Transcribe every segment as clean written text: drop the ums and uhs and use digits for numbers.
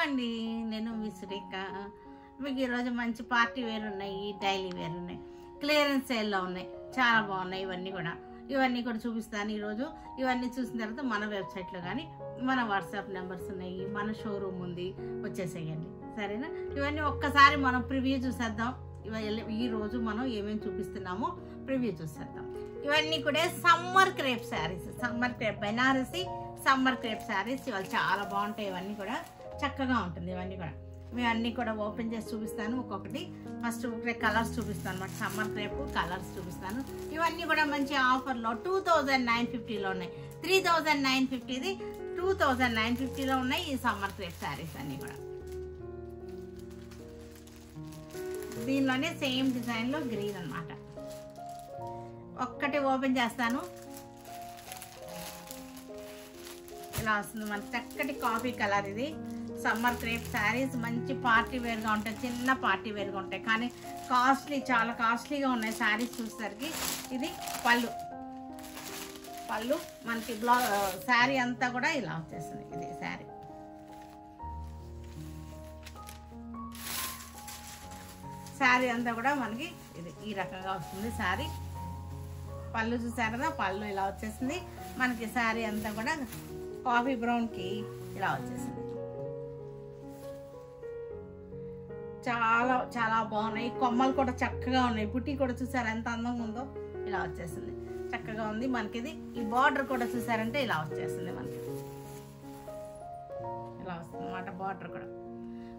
అండి, నేను మీ సురేఖ. మీకు ఈరోజు మంచి పార్టీ వేర్ ఉన్నాయి, డైలీ వేర్ ఉన్నాయి, క్లియరెన్స్ సేల్లో ఉన్నాయి, చాలా బాగున్నాయి. ఇవన్నీ కూడా చూపిస్తాను ఈరోజు. ఇవన్నీ చూసిన తర్వాత మన వెబ్సైట్లో కానీ మన వాట్సాప్ నెంబర్స్ ఉన్నాయి, మన షోరూమ్ ఉంది, వచ్చేసేయండి సరేనా. ఇవన్నీ ఒక్కసారి మనం ప్రివ్యూ చూసేద్దాం. ఈరోజు మనం ఏమేమి చూపిస్తున్నామో ప్రివ్యూ చూసేద్దాం. ఇవన్నీ కూడా summer crepe saris, summer crepe Banarasi summer crepe saris. ఇవాళ చాలా బాగుంటాయి, ఇవన్నీ కూడా చక్కగా ఉంటుంది. ఇవన్నీ కూడా ఓపెన్ చేసి చూపిస్తాను ఒక్కొక్కటి. ఫస్ట్ కలర్స్ చూపిస్తాను అన్నమాట, సమ్మర్ క్రేప్ కలర్స్ చూపిస్తాను. ఇవన్నీ కూడా మంచి ఆఫర్లో 2950లో ఉన్నాయి. 3950ది 2950లో ఉన్నాయి ఈ సమ్మర్ క్రేప్ శారీస్ అన్నీ కూడా. దీనిలోనే సేమ్ డిజైన్లో గ్రీన్ అన్నమాట. ఒక్కటి ఓపెన్ చేస్తాను, ఇలా వస్తుంది మనకి చక్కటి కాఫీ కలర్. ఇది సమ్మర్ క్రేప్ శారీస్ మంచి పార్టీ వేర్గా ఉంటాయి, చిన్న పార్టీ వేర్గా ఉంటాయి, కానీ కాస్ట్లీ, చాలా కాస్ట్లీగా ఉన్నాయి శారీస్ చూసేసరికి. ఇది పళ్ళు మనకి శారీ అంతా కూడా ఇలా వచ్చేస్తుంది. ఇది శారీ అంతా కూడా మనకి ఇది ఈ రకంగా వస్తుంది. శారీ పళ్ళు చూసారు కదా, పళ్ళు ఇలా వచ్చేసింది మనకి. శారీ అంతా కూడా కాఫీ బ్రౌన్కి ఇలా వచ్చేసింది. చాలా చాలా బాగున్నాయి. కొమ్మలు కూడా చక్కగా ఉన్నాయి, బుట్టి కూడా చూసారు ఎంత అందంగా ఉందో. ఇలా వచ్చేసింది, చక్కగా ఉంది మనకి. ఇది ఈ బార్డర్ కూడా చూసారంటే ఇలా వచ్చేస్తుంది మనకి, ఇలా వస్తుంది అన్నమాట బార్డర్ కూడా.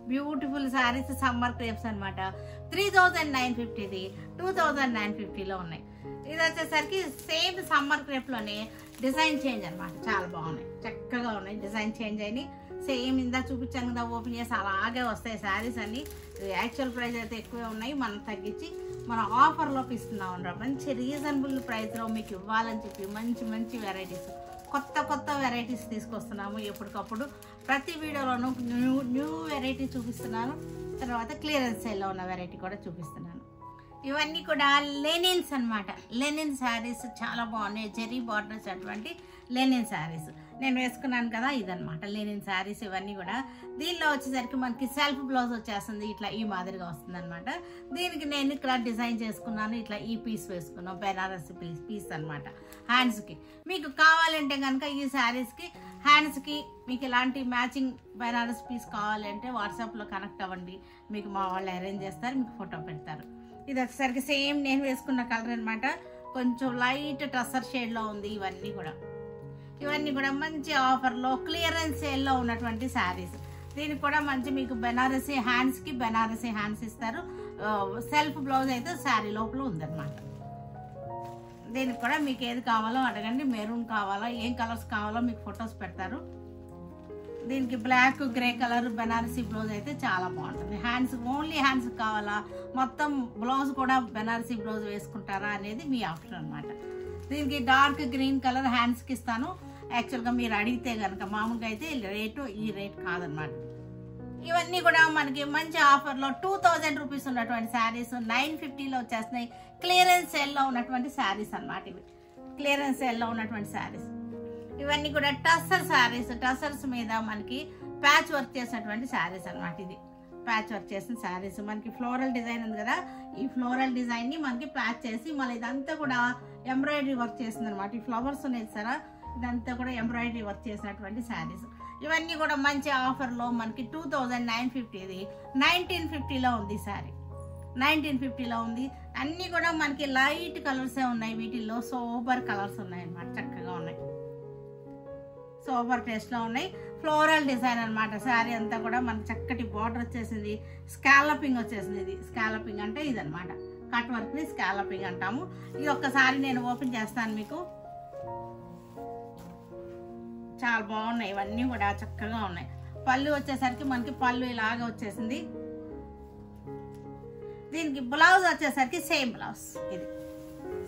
బ్యూటిఫుల్ శారీస్ సమ్మర్ క్రేప్స్ అనమాట. 3950ది 2950లో ఉన్నాయి. ఇది వచ్చేసరికి సేమ్ సమ్మర్ క్రేప్లోనే డిజైన్ చేంజ్ అనమాట. చాలా బాగున్నాయి, చక్కగా ఉన్నాయి, డిజైన్ చేంజ్ అయినాయి. సేమ్ ఇందా చూపించాను కదా, ఓపెన్ చేసి అలాగే వస్తాయి శారీస్ అన్ని. యాక్చువల్ ప్రైస్ అయితే ఎక్కువే ఉన్నాయి, మనం తగ్గించి మన ఆఫర్లోకి ఇస్తున్నాం అన్నమాట. మంచి రీజనబుల్ ప్రైస్లో మీకు ఇవ్వాలని చెప్పి మంచి మంచి వెరైటీస్, కొత్త వెరైటీస్ తీసుకొస్తున్నాము ఎప్పటికప్పుడు. ప్రతి వీడియోలోనూ న్యూ వెరైటీ చూపిస్తున్నాను. తర్వాత క్లియరెన్స్ సేల్లో ఉన్న వెరైటీ కూడా చూపిస్తున్నాను. ఇవన్నీ కూడా లెనిన్స్ అనమాట. లెనిన్ శారీస్ చాలా బాగున్నాయి, జెరీ బార్డర్స్ అటువంటి లెనిన్ శారీస్. నేను వేసుకున్నాను కదా, ఇదనమాట లెనిన్ శారీస్. ఇవన్నీ కూడా దీనిలో వచ్చేసరికి మనకి సెల్ఫ్ బ్లౌజ్ వచ్చేస్తుంది, ఇట్లా ఈ మాదిరిగా వస్తుంది అనమాట. దీనికి నేను ఇక్కడ డిజైన్ చేసుకున్నాను, ఇట్లా ఈ పీస్ వేసుకున్నాను, బెనారసి పీస్ అనమాట. హ్యాండ్స్కి మీకు కావాలంటే కనుక ఈ శారీస్కి హ్యాండ్స్కి మీకు ఇలాంటి మ్యాచింగ్ బెనారస్ పీస్ కావాలంటే వాట్సాప్లో కనెక్ట్ అవ్వండి, మీకు మా వాళ్ళు అరేంజ్ చేస్తారు, మీకు ఫోటో పెడతారు. ఇది వచ్చేసరికి సేమ్ నేను వేసుకున్న కలర్ అనమాట, కొంచెం లైట్ టసర్ షేడ్లో ఉంది. ఇవన్నీ కూడా మంచి ఆఫర్లో క్లియరెన్స్ సేల్లో ఉన్నటువంటి శారీస్. దీనికి కూడా మంచి మీకు బెనారసీ హ్యాండ్స్కి బెనారసీ హ్యాండ్స్ ఇస్తారు. సెల్ఫ్ బ్లౌజ్ అయితే శారీ లోపల ఉందన్నమాట. దీనికి కూడా మీకు ఏది కావాలో అడగండి, మెరూన్ కావాలా, ఏం కలర్స్ కావాలో మీకు ఫొటోస్ పెడతారు. దీనికి black grey colour Banarasi blouse అయితే చాలా బాగుంటుంది. హ్యాండ్స్ ఓన్లీ హ్యాండ్స్ కావాలా, మొత్తం బ్లౌజ్ కూడా బెనారసీ బ్లౌజ్ వేసుకుంటారా అనేది మీ ఆప్షన్ అనమాట. దీనికి డార్క్ గ్రీన్ కలర్ హ్యాండ్స్కి ఇస్తాను. యాక్చువల్గా మీరు అడిగితే కనుక మామూలుగా అయితే ఈ రేట్ కాదనమాట. ఇవన్నీ కూడా మనకి మంచి ఆఫర్లో 2000 రూపీస్ ఉన్నటువంటి శారీస్ 950లో వచ్చేస్తున్నాయి. క్లియరెన్స్ సేల్లో ఉన్నటువంటి శారీస్ అనమాట. ఇవి క్లియరెన్స్ సేల్లో ఉన్నటువంటి శారీస్. ఇవన్నీ కూడా టస్సర్ శారీస్, టస్సర్స్ మీద మనకి ప్యాచ్ వర్క్ చేసినటువంటి శారీస్ అనమాట. ఇది ప్యాచ్ వర్క్ చేసిన శారీస్. మనకి ఫ్లోరల్ డిజైన్ ఉంది కదా, ఈ ఫ్లోరల్ డిజైన్ ని మనకి ప్యాచ్ చేసి మళ్ళీ ఇదంతా కూడా ఎంబ్రాయిడరీ వర్క్ చేసింది అనమాట. ఈ ఫ్లవర్స్ ఉన్నాయి సారా, ఇదంతా కూడా ఎంబ్రాయిడరీ వర్క్ చేసినటువంటి శారీస్. ఇవన్నీ కూడా మంచి ఆఫర్లో మనకి 2950ది 1950లో ఉంది శారీ. 1950లో ఉంది. అన్నీ కూడా మనకి లైట్ కలర్సే ఉన్నాయి, వీటిల్లో సోబర్ కలర్స్ ఉన్నాయి అన్నమాట, చక్కగా ఉన్నాయి, సోబర్ టేస్ట్లో ఉన్నాయి. ఫ్లోరల్ డిజైన్ అనమాట. శారీ అంతా కూడా మనకి చక్కటి బార్డర్ వచ్చేసింది, స్కాలపింగ్ వచ్చేసింది. ఇది స్కాలపింగ్ అంటే ఇదనమాట, కట్ వర్క్ని స్కాలపింగ్ అంటాము. ఇది ఒక్కసారి నేను ఓపెన్ చేస్తాను మీకు. చాలా బాగున్నాయి, ఇవన్నీ కూడా చక్కగా ఉన్నాయి. పళ్ళు వచ్చేసరికి మనకి పళ్ళు ఇలాగ వచ్చేసింది. దీనికి బ్లౌజ్ వచ్చేసరికి సేమ్ బ్లౌజ్. ఇది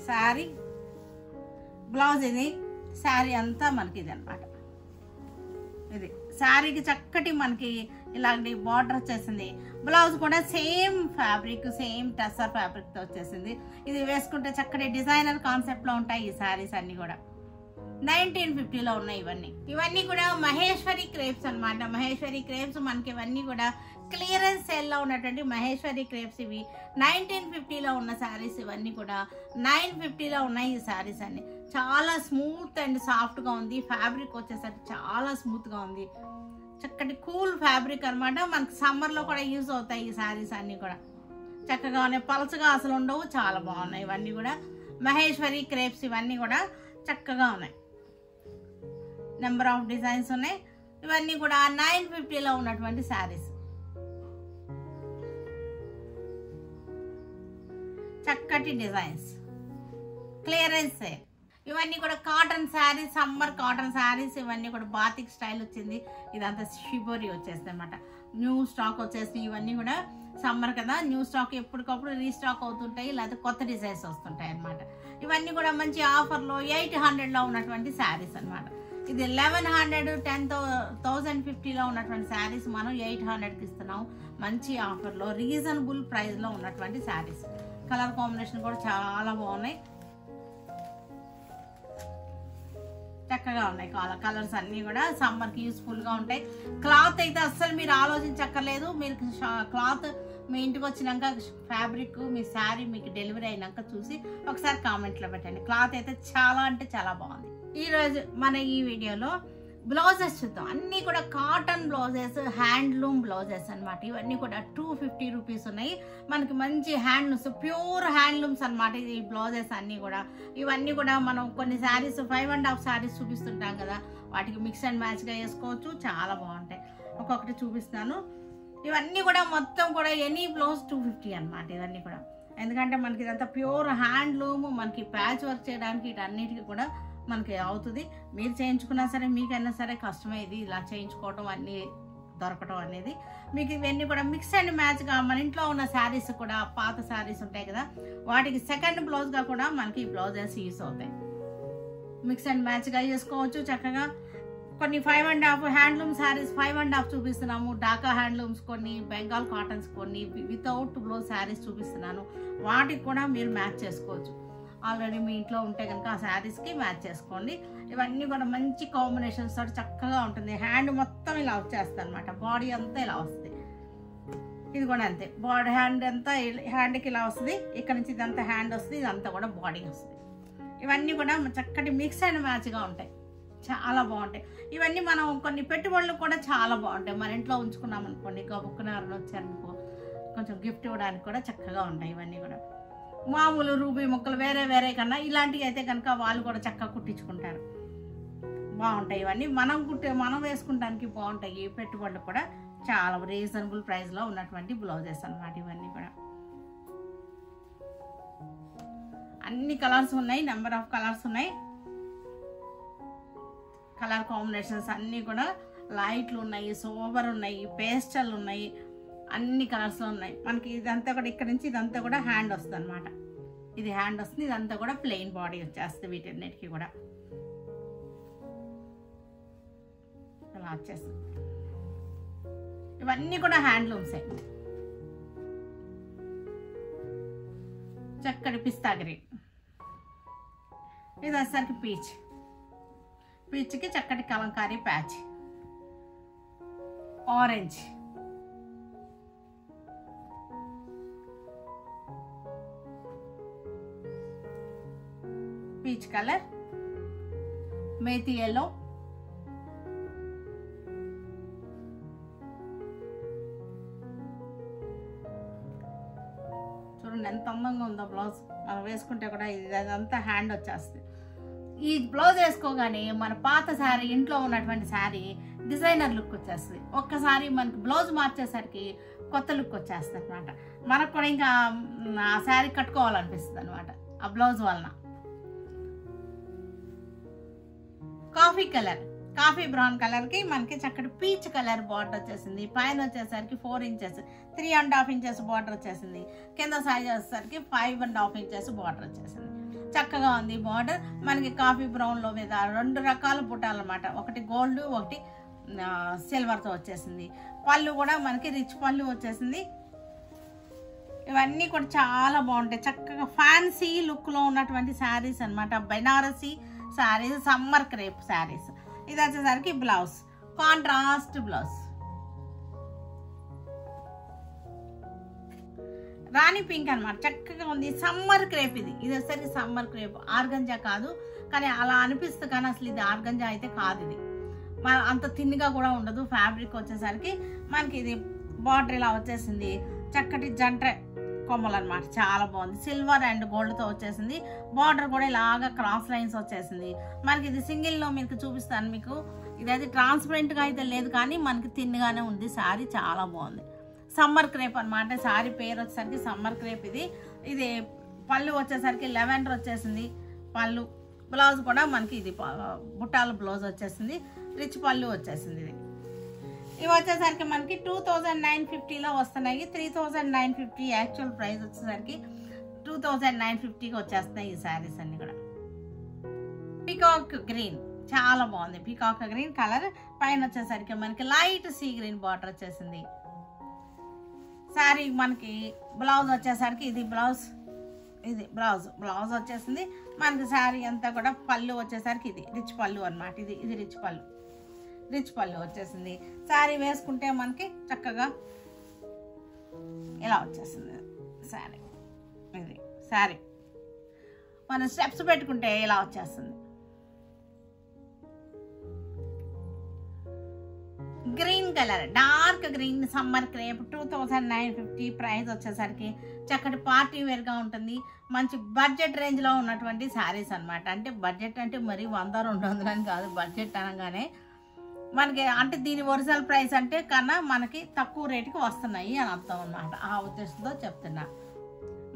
శారీ బ్లౌజ్, ఇది శారీ అంతా మనకి ఇది అనమాట. ఇది శారీకి చక్కటి మనకి ఇలాంటి బార్డర్ వచ్చేసింది. బ్లౌజ్ కూడా సేమ్ ఫ్యాబ్రిక్, సేమ్ టస్సర్ ఫ్యాబ్రిక్తో వచ్చేసింది. ఇది వేసుకుంటే చక్కటి డిజైనర్ కాన్సెప్ట్లో ఉంటాయి ఈ శారీస్ అన్నీ కూడా. 1950లో ఉన్నాయి. ఇవన్నీ కూడా మహేశ్వరి క్రేప్స్ అన్నమాట. మహేశ్వరి క్రేప్స్ మనకి ఇవన్నీ కూడా క్లియరెన్స్ సేల్లో ఉన్నటువంటి మహేశ్వరి క్రేప్స్. ఇవి 1950లో ఉన్న శారీస్. ఇవన్నీ కూడా 950లో ఉన్నాయి ఈ శారీస్ అన్ని. చాలా స్మూత్ అండ్ సాఫ్ట్గా ఉంది. ఫ్యాబ్రిక్ వచ్చేసరికి చాలా స్మూత్గా ఉంది. చక్కటి కూల్ ఫ్యాబ్రిక్ అనమాట. మనకి సమ్మర్లో కూడా యూజ్ అవుతాయి ఈ శారీస్ అన్నీ కూడా. చక్కగా ఉన్నాయి, పలచగా అసలు ఉండవు, చాలా బాగున్నాయి. ఇవన్నీ కూడా మహేశ్వరి క్రేప్స్. ఇవన్నీ కూడా చక్కగా ఉన్నాయి. నెంబర్ ఆఫ్ డిజైన్స్ ఉన్నాయి. ఇవన్నీ కూడా 950లో ఉన్నటువంటి శారీస్. చక్కటి డిజైన్స్, క్లియరెన్స్ సేల్. ఇవన్నీ కూడా cotton saris, summer cotton saris. ఇవన్నీ కూడా బాతిక్ స్టైల్ వచ్చింది. ఇదంతా షిబోరి వచ్చేస్తుంది అనమాట. న్యూ స్టాక్ వచ్చేసి ఇవన్నీ కూడా సమ్మర్ కదా, న్యూ స్టాక్ ఎప్పటికప్పుడు రీస్టాక్ అవుతుంటాయి, లేకపోతే కొత్త డిజైన్స్ వస్తుంటాయి అనమాట. ఇవన్నీ కూడా మంచి ఆఫర్లో 800లో ఉన్నటువంటి శారీస్ అనమాట. ఇది 1100 10,050లో ఉన్నటువంటి శారీస్ మనం 800కి ఇస్తున్నాం. మంచి ఆఫర్లో రీజనబుల్ ప్రైస్లో ఉన్నటువంటి శారీస్. కలర్ కాంబినేషన్ కూడా చాలా బాగున్నాయి, చక్కగా ఉన్నాయి. కలర్స్ అన్నీ కూడా సమ్మర్కి యూస్ఫుల్గా ఉంటాయి. క్లాత్ అయితే అస్సలు మీరు ఆలోచించక్కర్లేదు. మీరు క్లాత్ మీ ఇంటికి వచ్చినాక ఫ్యాబ్రిక్ మీ శారీ మీకు డెలివరీ అయినాక చూసి ఒకసారి కామెంట్లో పెట్టండి. క్లాత్ అయితే చాలా అంటే చాలా బాగుంది. ఈరోజు మన ఈ వీడియోలో బ్లౌజెస్ చూద్దాం. అన్నీ కూడా కాటన్ బ్లౌజెస్, హ్యాండ్లూమ్ బ్లౌజెస్ అనమాట. ఇవన్నీ కూడా 250 రూపీస్ ఉన్నాయి. మనకి మంచి హ్యాండ్లూమ్స్, ప్యూర్ హ్యాండ్లూమ్స్ అనమాట ఈ బ్లౌజెస్ అన్నీ కూడా. ఇవన్నీ కూడా మనం కొన్ని శారీస్ 5.5 శారీస్ చూపిస్తుంటాం కదా, వాటికి మిక్స్ అండ్ మ్యాచ్గా వేసుకోవచ్చు. చాలా బాగుంటాయి. ఒక్కొక్కటి చూపిస్తాను. ఇవన్నీ కూడా మొత్తం కూడా ఎనీ బ్లౌజ్ 250 అనమాట. ఇవన్నీ కూడా ఎందుకంటే మనకి ఇదంతా ప్యూర్ హ్యాండ్లూమ్. మనకి ప్యాచ్ వర్క్ చేయడానికి వీటన్నిటికీ కూడా మనకి అవుతుంది. మీరు చేయించుకున్నా సరే, మీకైనా సరే కష్టమే ఇది ఇలా చేయించుకోవడం, అన్నీ దొరకటం అనేది. మీకు ఇవన్నీ కూడా మిక్స్ అండ్ మ్యాచ్గా మన ఇంట్లో ఉన్న శారీస్ కూడా, పాత శారీస్ ఉంటాయి కదా, వాటికి సెకండ్ బ్లౌజ్గా కూడా మనకి ఈ బ్లౌజెస్ యూస్ అవుతాయి. మిక్స్ అండ్ మ్యాచ్గా చేసుకోవచ్చు చక్కగా. కొన్ని 5.5 హ్యాండ్లూమ్ శారీస్ 5.5 చూపిస్తున్నాము. ఢాకా హ్యాండ్లూమ్స్ కొన్ని, బెంగాల్ కాటన్స్ కొన్ని, వితౌట్ బ్లౌజ్ శారీస్ చూపిస్తున్నాను. వాటికి కూడా మీరు మ్యాచ్ చేసుకోవచ్చు. ఆల్రెడీ మీ ఇంట్లో ఉంటే కనుక ఆ శారీస్కి మ్యాచ్ చేసుకోండి. ఇవన్నీ కూడా మంచి కాంబినేషన్స్ తోటి చక్కగా ఉంటుంది. హ్యాండ్ మొత్తం ఇలా వచ్చేస్తుంది అనమాట. బాడీ అంతా ఇలా వస్తుంది. ఇది కూడా అంతే, బాడీ హ్యాండ్ అంతా హ్యాండ్కి ఇలా వస్తుంది. ఇక్కడ నుంచి ఇదంతా హ్యాండ్ వస్తుంది, ఇదంతా కూడా బాడీ వస్తుంది. ఇవన్నీ కూడా చక్కటి మిక్స్ అండ్ మ్యాచ్గా ఉంటాయి, చాలా బాగుంటాయి. ఇవన్నీ మనం కొన్ని పెట్టుబడులు కూడా చాలా బాగుంటాయి. మన ఇంట్లో ఉంచుకున్నాం అనుకోండి, గబుక్కున ఎవరైనా వచ్చారనుకో కొంచెం గిఫ్ట్ ఇవ్వడానికి కూడా చక్కగా ఉంటాయి. ఇవన్నీ కూడా మామూలు రూబీ ముక్కలు వేరే వేరే కన్నా ఇలాంటివి అయితే కనుక వాళ్ళు కూడా చక్కగా కుట్టించుకుంటారు, బాగుంటాయి. ఇవన్నీ మనం వేసుకుంటానికి బాగుంటాయి. పెట్టుబడులు కూడా చాలా రీజనబుల్ ప్రైస్లో ఉన్నటువంటి బ్లౌజెస్ అనమాట. ఇవన్నీ కూడా అన్ని కలర్స్ ఉన్నాయి, నెంబర్ ఆఫ్ కలర్స్ ఉన్నాయి. కలర్ కాంబినేషన్స్ అన్నీ కూడా లైట్లు ఉన్నాయి, సోబర్ ఉన్నాయి, పేస్టల్ ఉన్నాయి, అన్ని కలర్స్లో ఉన్నాయి. మనకి ఇదంతా కూడా ఇక్కడ నుంచి ఇదంతా కూడా హ్యాండ్ వస్తుంది అనమాట. ఇది హ్యాండ్ వస్తుంది, ఇదంతా కూడా ప్లెయిన్ బాడీ వచ్చేస్తుంది. వీటన్నిటికీ కూడా ఇలా వచ్చేస్తుంది. ఇవన్నీ కూడా హ్యాండ్లూమ్సే. చక్కటి పిస్తా గ్రీన్, ఇది వచ్చేసరికి పీచ్, పీచ్కి చక్కటి Kalamkari patch, orange, peach colour, methi yellow, చూడండి ఎంత అందంగా ఉందో బ్లౌజ్. మనం వేసుకుంటే కూడా ఇదంతా హ్యాండ్ వచ్చేస్తుంది. ఈ బ్లౌజ్ వేసుకోగానే మన పాత శారీ, ఇంట్లో ఉన్నటువంటి శారీ డిజైనర్ లుక్ వచ్చేస్తుంది. ఒక్కసారి మనకి బ్లౌజ్ మార్చేసరికి కొత్త లుక్ వచ్చేస్తుంది అనమాట. మనకు కూడా ఇంకా ఆ శారీ కట్టుకోవాలనిపిస్తుంది అనమాట ఆ బ్లౌజ్ వలన. కాఫీ కలర్, కాఫీ బ్రౌన్ కలర్కి మనకి చక్కటి పీచ్ కలర్ బార్డర్ వచ్చేసింది. పైన వచ్చేసరికి 4 ఇంచెస్ 3.5 ఇంచెస్ బార్డర్ వచ్చేసింది. కింద సైజ్ వచ్చేసరికి 5.5 ఇంచెస్ బార్డర్ వచ్చేసింది. చక్కగా ఉంది బార్డర్. మనకి కాఫీ బ్రౌన్లో మీద 2 రకాల బుట్టాలు అనమాట. ఒకటి గోల్డ్, ఒకటి సిల్వర్తో వచ్చేసింది. పళ్ళు కూడా మనకి రిచ్ పళ్ళు వచ్చేసింది. ఇవన్నీ కూడా చాలా బాగుంటాయి. చక్కగా ఫ్యాన్సీ లుక్లో ఉన్నటువంటి శారీస్ అనమాట. Banarasi saris, summer crepe saris. ఇది వచ్చేసరికి బ్లౌజ్, కాంట్రాస్ట్ బ్లౌజ్. రాణి పింక్ అనమాట, చక్కగా ఉంది. సమ్మర్ క్రేప్ ఇది వచ్చేసరికి సమ్మర్ క్రేప్, ఆర్గంజా కాదు కానీ అలా అనిపిస్తుంది, కానీ అసలు ఇది ఆర్గంజా అయితే కాదు. ఇది అంత థిన్గా కూడా ఉండదు. ఫ్యాబ్రిక్ వచ్చేసరికి మనకి ఇది బార్డర్ ఇలా వచ్చేసింది, చక్కటి జంట కొమ్మలు అనమాట, చాలా బాగుంది. సిల్వర్ అండ్ గోల్డ్తో వచ్చేసింది. బార్డర్ కూడా ఇలాగా క్రాస్ లైన్స్ వచ్చేసింది. మనకి ఇది సింగిల్లో మీకు చూపిస్తాను. మీకు ఇదైతే ట్రాన్స్పరెంట్గా అయితే లేదు కానీ మనకి థిన్గానే ఉంది. శారీ చాలా బాగుంది. సమ్మర్ క్రేప్ అనమాట. శారీ పేరు వచ్చేసరికి సమ్మర్ క్రేప్. ఇది పళ్ళు వచ్చేసరికి లెవెండర్ వచ్చేసింది పళ్ళు. బ్లౌజ్ కూడా మనకి ఇది బుట్టాల బ్లౌజ్ వచ్చేసింది, రిచ్ పళ్ళు వచ్చేసింది. ఇవి వచ్చేసరికి మనకి 2950లో వస్తున్నాయి. 3950 యాక్చువల్ ప్రైస్ వచ్చేసరికి 2950కి వచ్చేస్తున్నాయి ఈ శారీస్ అన్ని కూడా. పీకాక్ గ్రీన్ చాలా బాగుంది. పీకాక్ గ్రీన్ కలర్, పైన వచ్చేసరికి మనకి లైట్ సీ గ్రీన్ బార్డర్ వచ్చేసింది. శారీ మనకి బ్లౌజ్ వచ్చేసరికి ఇది బ్లౌజ్, ఇది బ్లౌజ్ వచ్చేసింది మనకి. శారీ అంతా కూడా పళ్ళు వచ్చేసరికి ఇది రిచ్ పళ్ళు అనమాట. ఇది రిచ్ పళ్ళు వచ్చేసింది. శారీ వేసుకుంటే మనకి చక్కగా ఇలా వచ్చేసింది శారీ. ఇది శారీ మనం స్టెప్స్ పెట్టుకుంటే ఇలా వచ్చేస్తుంది. Green colour, dark green summer crepe, 2950 price వచ్చేసరికి చక్కటి పార్టీ వేర్గా ఉంటుంది. మంచి బడ్జెట్ రేంజ్లో ఉన్నటువంటి శారీస్ అనమాట. అంటే బడ్జెట్ అంటే మరి 100-200 అని కాదు, బడ్జెట్ అనగానే మనకి అంటే దీని ఒరిజినల్ ప్రైస్ అంటే కన్నా మనకి తక్కువ రేటుకి వస్తున్నాయి అని అర్థం అన్నమాట. ఆ ఉద్దేశంతో చెప్తున్నా.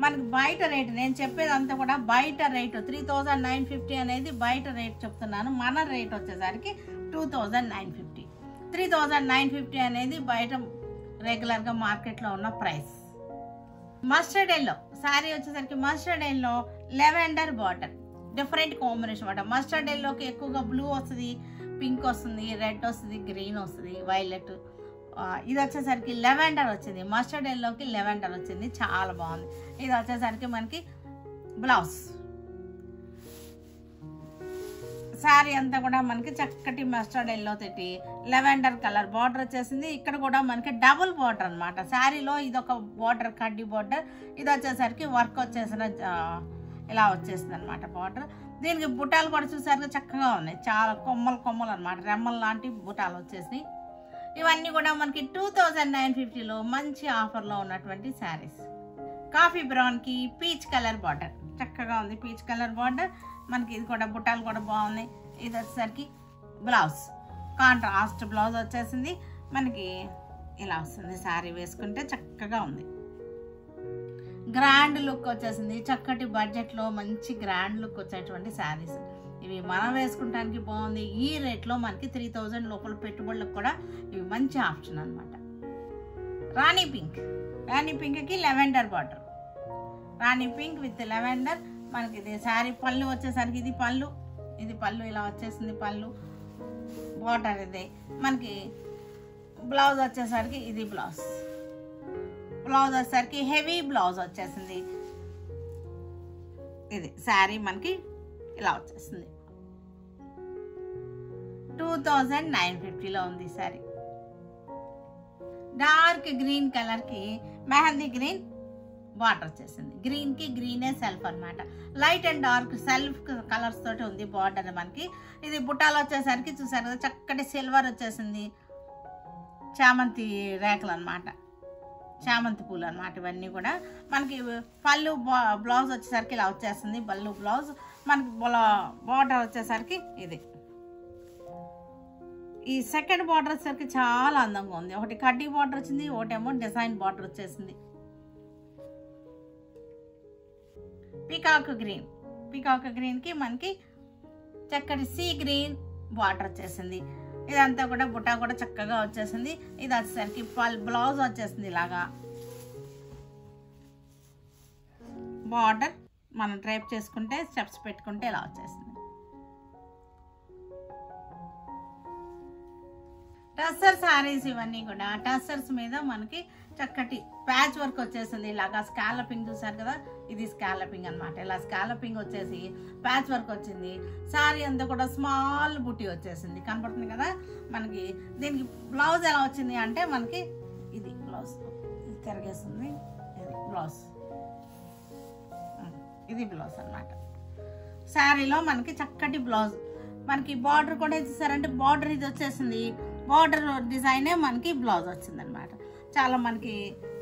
మనకి బయట రేటు నేను చెప్పేది అంతా కూడా బయట రేటు 3950 అనేది బయట రేట్ చెప్తున్నాను. మన రేట్ వచ్చేసరికి 2950. 3950 అనేది బయట రెగ్యులర్గా మార్కెట్లో ఉన్న ప్రైస్. మస్టర్డ్ ఎల్లో శారీ వచ్చేసరికి mustard yellow lavender border, different combination అనమాట. మస్టర్డ్ ఎల్లోకి ఎక్కువగా బ్లూ వస్తుంది, పింక్ వస్తుంది, రెడ్ వస్తుంది, గ్రీన్ వస్తుంది, వైలెట్. ఇది వచ్చేసరికి లెవెండర్ వచ్చింది. మస్టర్డ్ ఎల్లోకి లెవెండర్ వచ్చింది, చాలా బాగుంది. ఇది వచ్చేసరికి మనకి బ్లౌజ్. శారీ అంతా కూడా మనకి చక్కటి మస్టర్డ్ ఎల్లో తోటి లెవెండర్ కలర్ బార్డర్ వచ్చేసింది. ఇక్కడ కూడా మనకి డబుల్ బార్డర్ అనమాట. శారీలో ఇది ఒక బార్డర్, కడ్డీ బార్డర్. ఇది వచ్చేసరికి వర్క్ వచ్చేసిన ఇలా వచ్చేసింది అనమాట బార్డర్. దీనికి బుట్టాలు కూడా చూసారు చక్కగా ఉన్నాయి, చాలా కొమ్మలు అనమాట, రెమ్మలు లాంటి బుట్టాలు వచ్చేసినాయి. ఇవన్నీ కూడా మనకి 2950లో మంచి ఆఫర్లో ఉన్నటువంటి శారీస్. కాఫీ బ్రౌన్కి పీచ్ కలర్ బార్డర్ చక్కగా ఉంది. పీచ్ కలర్ బార్డర్ మనకి ఇది కూడా బుట్టాలు కూడా బాగున్నాయి. ఇది వచ్చేసరికి బ్లౌజ్, కాంట్రాస్ట్ బ్లౌజ్ వచ్చేసింది మనకి. ఇలా వస్తుంది శారీ వేసుకుంటే చక్కగా ఉంది. గ్రాండ్ లుక్ వచ్చేసింది. చక్కటి బడ్జెట్లో మంచి గ్రాండ్ లుక్ వచ్చేటువంటి శారీస్ ఇవి. మనం వేసుకుంటానికి బాగుంది. ఈ రేట్లో మనకి 3000 లోపల పెట్టుబడులకు కూడా ఇవి మంచి ఆప్షన్ అనమాట. రాణి పింక్కి లెవెండర్ బార్డర్, రాణి పింక్ విత్ లెవెండర్ మనకి. ఇది శారీ పళ్ళు వచ్చేసరికి ఇది పళ్ళు ఇలా వచ్చేసింది. పళ్ళు బార్డర్ ఇది మనకి. బ్లౌజ్ వచ్చేసరికి ఇది బ్లౌజ్ వచ్చేసరికి హెవీ బ్లౌజ్ వచ్చేసింది. ఇది శారీ మనకి ఇలా వచ్చేసింది. 2950లో ఉంది శారీ. డార్క్ గ్రీన్ కలర్కి మెహందీ గ్రీన్ బార్డర్ వచ్చేసింది. గ్రీన్కి గ్రీనే సెల్ఫ్ అనమాట. Light and dark self colours తోటి ఉంది బార్డర్ మనకి. ఇది బుట్టాలు వచ్చేసరికి చూసారు కదా చక్కటి సిల్వర్ వచ్చేసింది. చామంతి రేఖలు అనమాట, చామంతి పూలు అనమాట. ఇవన్నీ కూడా మనకి పళ్ళు బ్లౌజ్ వచ్చేసరికి ఇలా వచ్చేస్తుంది. పళ్ళు బ్లౌజ్ మనకి బార్డర్ వచ్చేసరికి ఇది. ఈ సెకండ్ బార్డర్ వచ్చేసరికి చాలా అందంగా ఉంది. ఒకటి కడ్డీ బార్డర్ వచ్చింది, ఒకటేమో డిజైన్ బార్డర్ వచ్చేసింది. పీకాక్ గ్రీన్కి మనకి చక్కటి సీ గ్రీన్ బార్డర్ వచ్చేసింది. ఇదంతా కూడా బుట్ట కూడా చక్కగా వచ్చేసింది. ఇది వచ్చేసరికి బ్లౌజ్ వచ్చేసింది. ఇలాగా బార్డర్ మనం డ్రైప్ చేసుకుంటే స్టెప్స్ పెట్టుకుంటే ఇలా వచ్చేసింది. టస్సర్ సారీస్ ఇవన్నీ కూడా టస్సర్స్ మీద మనకి చక్కటి ప్యాచ్ వర్క్ వచ్చేసింది. ఇలాగా స్కాలపింగ్ చూసారు కదా, ఇది స్కాలపింగ్ అనమాట. ఇలా స్కాలపింగ్ వచ్చేసి ప్యాచ్ వర్క్ వచ్చింది. సారీ అంతా కూడా స్మాల్ బుట్టి వచ్చేసింది, కనపడుతుంది కదా మనకి. దీనికి బ్లౌజ్ ఎలా వచ్చింది అంటే మనకి ఇది బ్లౌజ్ తిరిగేస్తుంది, ఇది బ్లౌజ్, ఇది బ్లౌజ్ అనమాట. శారీలో మనకి చక్కటి బ్లౌజ్, మనకి బార్డర్ కూడా ఇచ్చేసారంటే బార్డర్ ఇది వచ్చేసింది. బార్డర్ డిజైనే మనకి బ్లౌజ్ వచ్చింది అనమాట. చాలా మనకి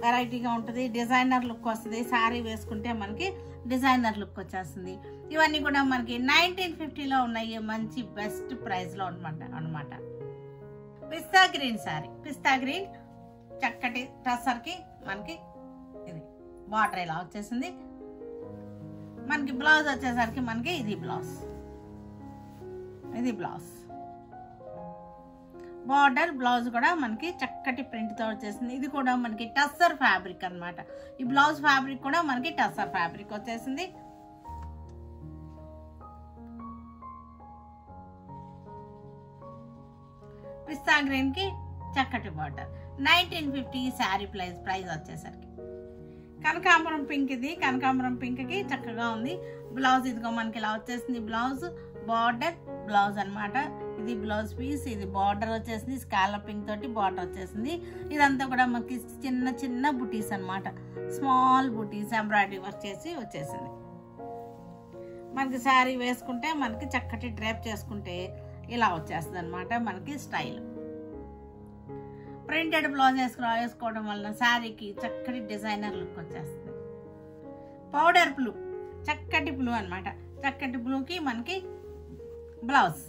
వెరైటీగా ఉంటుంది, డిజైనర్ లుక్ వస్తుంది. శారీ వేసుకుంటే మనకి డిజైనర్ లుక్ వచ్చేస్తుంది. ఇవన్నీ కూడా మనకి 1950లో ఉన్నాయి, మంచి బెస్ట్ ప్రైస్లో అనమాట. పిస్తా గ్రీన్ శారీ, పిస్తా గ్రీన్ చక్కటి టస్సర్కి మనకి ఇది బార్డర్ ఇలా వచ్చేసింది. మనకి బ్లౌజ్ వచ్చేసరికి మనకి ఇది బ్లౌజ్, ఇది బ్లౌజ్. బార్డర్ బ్లౌజ్ కూడా మనకి చక్కటి ప్రింట్తో వచ్చేసింది. ఇది కూడా మనకి టస్సర్ ఫ్యాబ్రిక్ అనమాట. ఈ బ్లౌజ్ ఫ్యాబ్రిక్ కూడా మనకి టస్సర్ ఫ్యాబ్రిక్ వచ్చేసింది. పిస్తా గ్రీన్ కి చక్కటి బార్డర్. 1950 శారీ ప్రైస్ వచ్చేసరికి. కనకాంబరం పింక్, ఇది కనకాంబరం పింక్ కి చక్కగా ఉంది. బ్లౌజ్ ఇదిగో మనకి ఇలా వచ్చేసింది. బ్లౌజ్ బార్డర్ బ్లౌజ్ అనమాట. ఇది బ్లౌజ్ పీస్, ఇది బార్డర్ వచ్చేసింది. స్కాలపింగ్ తోటి బార్డర్ వచ్చేసింది. ఇదంతా కూడా మనకి చిన్న చిన్న బుటీస్ అనమాట, స్మాల్ బుటీస్ ఎంబ్రాయిడరీ వర్క్ చేసి వచ్చేసింది. మనకి శారీ వేసుకుంటే మనకి చక్కటి డ్రేప్ చేసుకుంటే ఇలా వచ్చేస్తుంది అనమాట మనకి స్టైల్. ప్రింటెడ్ బ్లౌజ్ వేసుకోవడం వలన శారీకి చక్కటి డిజైనర్ లుక్ వచ్చేస్తుంది. పౌడర్ బ్లూ, చక్కటి బ్లూ అనమాట. చక్కటి బ్లూకి మనకి బ్లౌజ్,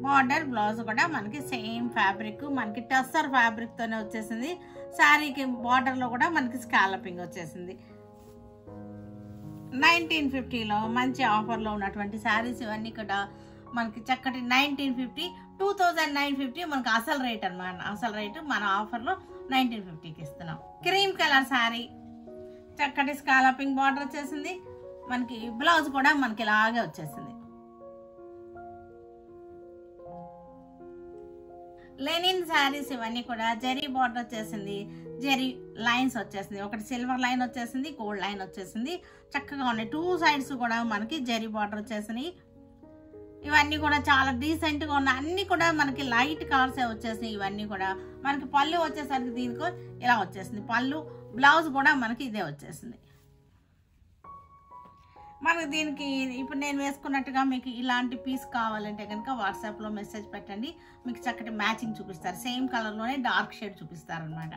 బార్డర్ బ్లౌజ్ కూడా మనకి సేమ్ ఫ్యాబ్రిక్, మనకి టస్సర్ ఫ్యాబ్రిక్ తోనే వచ్చేసింది. శారీకి బార్డర్ లో కూడా మనకి స్కాలపింగ్ వచ్చేసింది. 1950లో మంచి ఆఫర్లో ఉన్నటువంటి శారీస్ ఇవన్నీ కూడా మనకి చక్కటి 1950, 2950 మనకి అసలు రేట్ అనమాట. అసలు రేటు మన ఆఫర్లో 1950కి ఇస్తున్నాం. క్రీమ్ కలర్ శారీ, చక్కటి స్కాలపింగ్ బార్డర్ వచ్చేసింది. మనకి బ్లౌజ్ కూడా మనకి ఇలాగే వచ్చేసింది. లెనిన్ శారీస్ ఇవన్నీ కూడా జెరీ బార్డర్ వచ్చేసింది, జెరీ లైన్స్ వచ్చేసింది. ఒకటి సిల్వర్ లైన్ వచ్చేసింది, గోల్డ్ లైన్ వచ్చేసింది. చక్కగా ఉన్నాయి. 2 సైడ్స్ కూడా మనకి జెరీ బార్డర్ వచ్చేసినాయి. ఇవన్నీ కూడా చాలా డీసెంట్గా ఉన్నాయి. అన్ని కూడా మనకి లైట్ కలర్సే వచ్చేసినాయి. ఇవన్నీ కూడా మనకి పళ్ళు వచ్చేసరికి దీనికి ఇలా వచ్చేసింది. పళ్ళు బ్లౌజ్ కూడా మనకి ఇదే వచ్చేసింది. మనకి దీనికి ఇప్పుడు నేను వేసుకున్నట్టుగా మీకు ఇలాంటి పీస్ కావాలంటే కనుక వాట్సాప్లో మెసేజ్ పెట్టండి, మీకు చక్కటి మ్యాచింగ్ చూపిస్తారు. సేమ్ కలర్లోనే డార్క్ షేడ్ చూపిస్తారనమాట.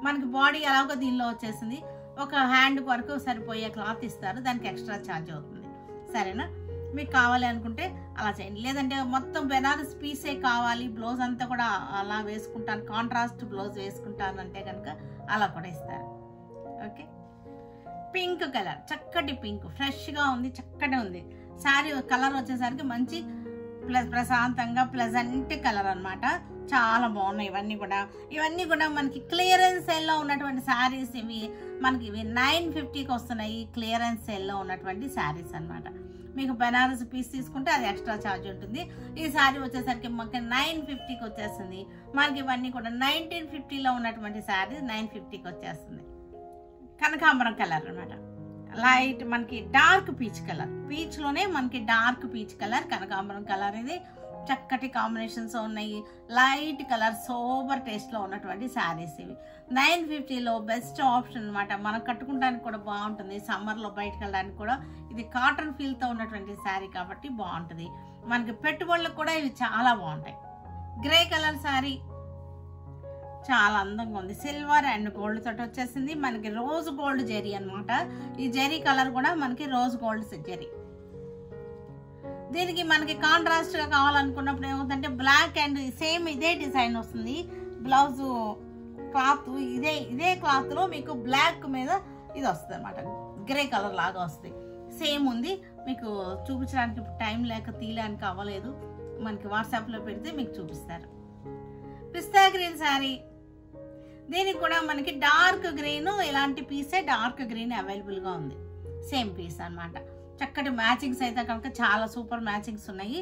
మనకి బాడీ ఎలాగో దీనిలో వచ్చేసింది. ఒక హ్యాండ్ వరకు సరిపోయే క్లాత్ ఇస్తారు, దానికి ఎక్స్ట్రా ఛార్జ్ అవుతుంది. సరేనా? మీకు కావాలి అనుకుంటే అలా చేయండి. లేదంటే మొత్తం బెనారస్ పీసే కావాలి, బ్లౌజ్ అంతా కూడా అలా వేసుకుంటాను, కాంట్రాస్ట్ బ్లౌజ్ వేసుకుంటాను అంటే కనుక అలా కూడా ఇస్తారు. ఓకే. పింక్ కలర్, చక్కటి పింక్, ఫ్రెష్గా ఉంది, చక్కటి ఉంది. శారీ కలర్ వచ్చేసరికి మంచి ప్రశాంతంగా ప్లెజెంట్ కలర్ అనమాట. చాలా బాగున్నాయి ఇవన్నీ కూడా మనకి క్లియరెన్స్ సేల్లో ఉన్నటువంటి శారీస్. మనకి 950కి వస్తున్నాయి. క్లియరెన్స్ సేల్లో ఉన్నటువంటి శారీస్ అనమాట. మీకు బెనారస్ పీస్ తీసుకుంటే అది ఎక్స్ట్రా ఛార్జ్ ఉంటుంది. ఈ శారీ వచ్చేసరికి మనకి 950కి వచ్చేస్తుంది. మనకి ఇవన్నీ కూడా 1950లో ఉన్నటువంటి శారీ 950కి వచ్చేస్తుంది. కనకాంబరం కలర్ అనమాట. లైట్ మనకి డార్క్ పీచ్ కలర్, పీచ్లోనే మనకి డార్క్ పీచ్ కలర్, కనకాంబరం కలర్. ఇది చక్కటి కాంబినేషన్స్ ఉన్నాయి. లైట్ కలర్, సోబర్ టేస్ట్లో ఉన్నటువంటి శారీస్ ఇవి. 950లో బెస్ట్ ఆప్షన్ అనమాట. మనం కట్టుకోవడానికి కూడా బాగుంటుంది. సమ్మర్లో బయటకు వెళ్ళడానికి కూడా ఇది కాటన్ ఫీల్తో ఉన్నటువంటి శారీ కాబట్టి బాగుంటుంది. మనకి పెట్టుబడులకు కూడా ఇవి చాలా బాగుంటాయి. గ్రే కలర్ శారీ చాలా అందంగా ఉంది. సిల్వర్ అండ్ గోల్డ్ తోటి వచ్చేసింది. మనకి రోజ్ గోల్డ్ జెరీ అనమాట. ఈ జెరీ కలర్ కూడా మనకి రోజ్ గోల్డ్ జెరీ. దీనికి మనకి కాంట్రాస్ట్ గా కావాలనుకున్నప్పుడు ఏమవుతుందంటే బ్లాక్ అండ్ సేమ్ ఇదే డిజైన్ వస్తుంది. బ్లౌజ్ క్లాత్ ఇదే క్లాత్ లో మీకు బ్లాక్ మీద ఇది వస్తుంది అనమాట. గ్రే కలర్ లాగా వస్తుంది. సేమ్ ఉంది. మీకు చూపించడానికి టైం లేక తీయడానికి అవ్వలేదు. మనకి వాట్సాప్ లో పెడితే మీకు చూపిస్తారు. పిస్తా గ్రీన్ శారీ, దీనికి కూడా మనకి డార్క్ గ్రీన్, ఇలాంటి పీసే డార్క్ గ్రీన్ అవైలబుల్ గా ఉంది. సేమ్ పీస్ అనమాట. చక్కటి మ్యాచింగ్స్ అయితే కనుక చాలా సూపర్ మ్యాచింగ్స్ ఉన్నాయి.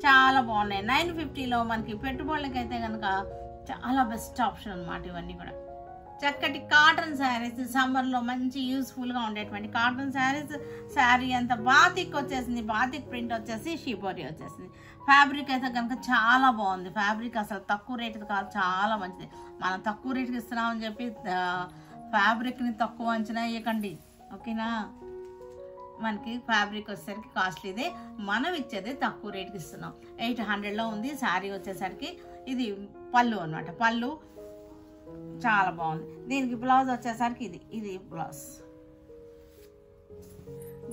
చాలా బాగున్నాయి. 950లో మనకి పెట్టుబడులకైతే కనుక చాలా బెస్ట్ ఆప్షన్ అన్నమాట. ఇవన్నీ కూడా చక్కటి కాటన్ శారీస్, సమ్మర్లో మంచి యూస్ఫుల్గా ఉండేటువంటి కాటన్ శారీస్. శారీ అంతా బాతిక్ వచ్చేసింది, బాతిక్ ప్రింట్ వచ్చేసి షిబోరి వచ్చేసింది. ఫ్యాబ్రిక్ అయితే కనుక చాలా బాగుంది. ఫ్యాబ్రిక్ అసలు తక్కువ రేటుది కాదు, చాలా మంచిది. మనం తక్కువ రేటుకి ఇస్తున్నామని చెప్పి ఫ్యాబ్రిక్ని తక్కువ అంచనా వేయకండి, ఓకేనా. మనకి ఫ్యాబ్రిక్ వచ్చేసరికి కాస్ట్లీదే, మనం ఇచ్చేది తక్కువ రేటుకి ఇస్తున్నాం. 800లో ఉంది. శారీ వచ్చేసరికి ఇది పళ్ళు అనమాట. పళ్ళు చాలా బాగుంది. దీనికి బ్లౌజ్ వచ్చేసరికి ఇది బ్లౌజ్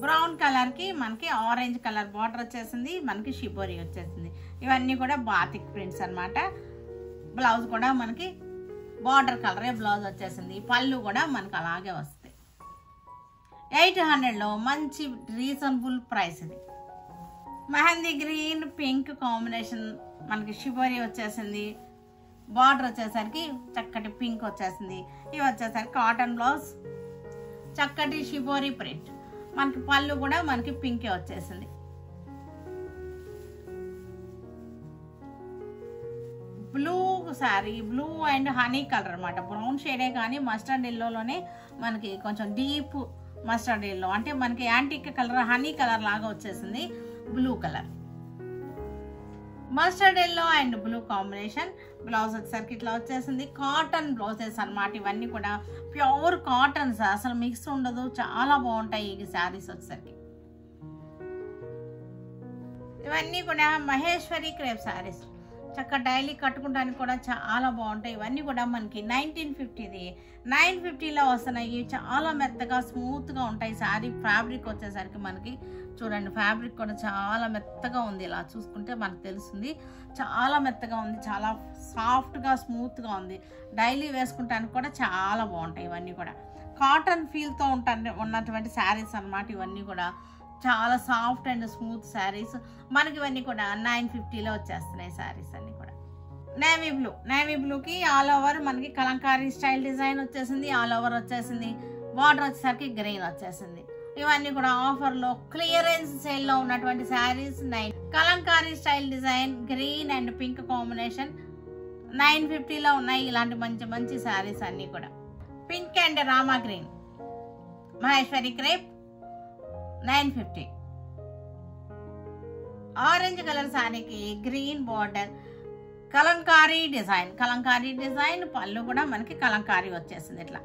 బ్రౌన్ కలర్కి మనకి ఆరెంజ్ కలర్ బార్డర్ వచ్చేసింది. మనకి షిబోరి వచ్చేసింది. ఇవన్నీ కూడా బాతిక్ ప్రింట్స్ అనమాట. బ్లౌజ్ కూడా మనకి బార్డర్ కలరే బ్లౌజ్ వచ్చేసింది. పళ్ళు కూడా మనకి అలాగే వస్తాయి. 800లో మంచి రీజనబుల్ ప్రైస్. ఇది మెహందీ గ్రీన్ పింక్ కాంబినేషన్, మనకి షిబోరి వచ్చేసింది. బార్డర్ వచ్చేసరికి చక్కటి పింక్ వచ్చేసింది. ఇవి వచ్చేసరికి కాటన్ బ్లౌజ్, చక్కటి షిబోరి ప్రింట్. మనకి పళ్ళు కూడా మనకి పింకే వచ్చేసింది. Blue sari, blue and honey colour అనమాట. బ్రౌన్ షేడే కానీ మస్టర్డ్ ఎల్లోలోనే మనకి కొంచెం డీప్ మస్టర్డ్ ఎల్లో, అంటే మనకి యాంటిక్ కలర్ హనీ కలర్ లాగా వచ్చేసింది. Blue colour, mustard yellow and blue combination. Blouse వచ్చేసరికి ఇట్లా వచ్చేసింది. కాటన్ బ్లౌజెస్ అన్నమాట. ఇవన్నీ కూడా ప్యూర్ కాటన్స్, అసలు మిక్స్ ఉండదు. చాలా బాగుంటాయి ఈ శారీస్ వచ్చేసరికి. ఇవన్నీ కూడా మహేశ్వరి క్రేప్ శారీస్, చక్కగా డైలీ కట్టుకోవడానికి కూడా చాలా బాగుంటాయి. ఇవన్నీ కూడా మనకి 1950ది 950లో వస్తున్నాయి. చాలా మెత్తగా స్మూత్గా ఉంటాయి. శారీ ఫ్యాబ్రిక్ వచ్చేసరికి మనకి చూడండి, ఫ్యాబ్రిక్ కూడా చాలా మెత్తగా ఉంది. ఇలా చూసుకుంటే మనకు తెలుస్తుంది, చాలా మెత్తగా ఉంది, చాలా సాఫ్ట్గా స్మూత్గా ఉంది. డైలీ వేసుకుంటానికి కూడా చాలా బాగుంటాయి. ఇవన్నీ కూడా కాటన్ ఫీల్తో ఉన్నటువంటి శారీస్ అన్నమాట. ఇవన్నీ కూడా చాలా సాఫ్ట్ అండ్ స్మూత్ శారీస్ మనకి. ఇవన్నీ కూడా 950లో వచ్చేస్తున్నాయి శారీస్ అన్నీ కూడా. నేవీ బ్లూ, నేవీ బ్లూకి ఆల్ ఓవర్ మనకి కలంకారీ స్టైల్ డిజైన్ వచ్చేసింది. ఆల్ ఓవర్ వచ్చేసింది. బార్డర్ వచ్చేసరికి గ్రీన్ వచ్చేసింది. ఇవన్నీ కూడా ఆఫర్లో క్లియరెన్స్ సేల్లో ఉన్నటువంటి sarees. Kalamkari style design green and pink combination 950లో ఉన్నాయి. ఇలాంటి మంచి మంచి శారీస్ అన్నీ కూడా. పింక్ అండ్ రామా green Maheshwari crepe 950. Orange colour శారీకి green border, Kalamkari design, Kalamkari design. పళ్ళు కూడా మనకి కలంకారీ వచ్చేసింది. ఇట్లా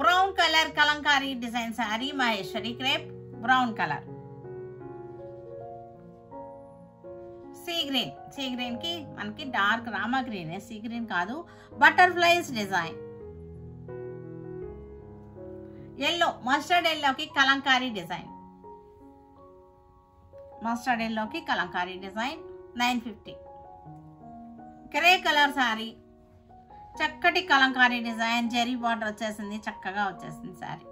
brown colour Kalamkari design sari Maheshwari crepe brown colour. Sea green, sea green కి మనకి dark Rama green, sea green కాదు, బటర్ఫ్లైస్ డిజైన్. ఎల్లో, మస్టర్డ్ ఎల్లోకి కలంకారీ డిజైన్, మస్టర్డ్ ఎల్లోకి Kalamkari design 950. Grey colour sari, చక్కటి కలంకారీ డిజైన్, జెరీ బార్డర్ వచ్చేసింది, చక్కగా వచ్చేసింది శారీ.